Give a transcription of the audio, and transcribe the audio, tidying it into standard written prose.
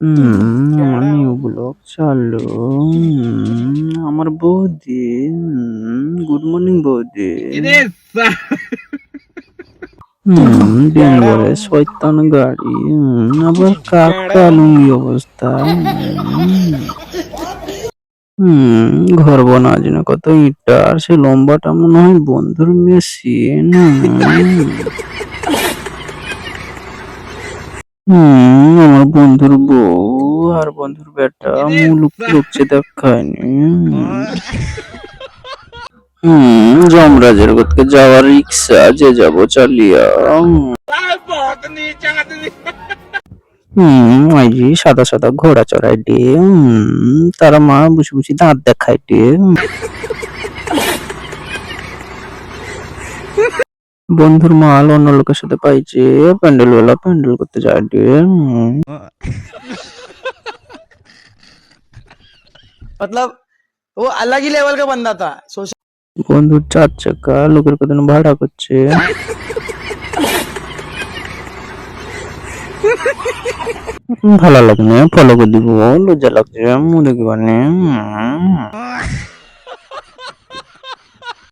আমার new blog চালু। আমার বৌদি। গুড মর্নিং বৌদি। দিন ভরে শয়তান গাড়ি। আবার কাকা লুঙ্গি অবস্থা। ঘর বানার জন্য কত ইটা, আর সে লম্বাটা মনে হয় বন্ধুর মেশিন। আমার বন্ধুর বউ আর বন্ধুর বেটা মুলুক লুকছে দেখায়নি। যমরাজের গতকে যাওয়ার রিক্সা যে যাব চালিয়া। আইজি সাদা সাদা ঘোড়া চড়াই ডে। তারা মা বসে বসে দাঁত দেখাই ডে। বন্ধুর মাল অন্য লোকের সাথে পাইছে, প্যান্ডেল বেলা প্যান্ডেল করতে যায় ডে। मतलब वो अलग ही लेवल का बंदा था। বন্ধুর 4 চাকা লোকের কত ভাড়া করছে। ভালো লাগে না, ফলো করে দিব, লজ্জা লাগছে, মুখ দেখি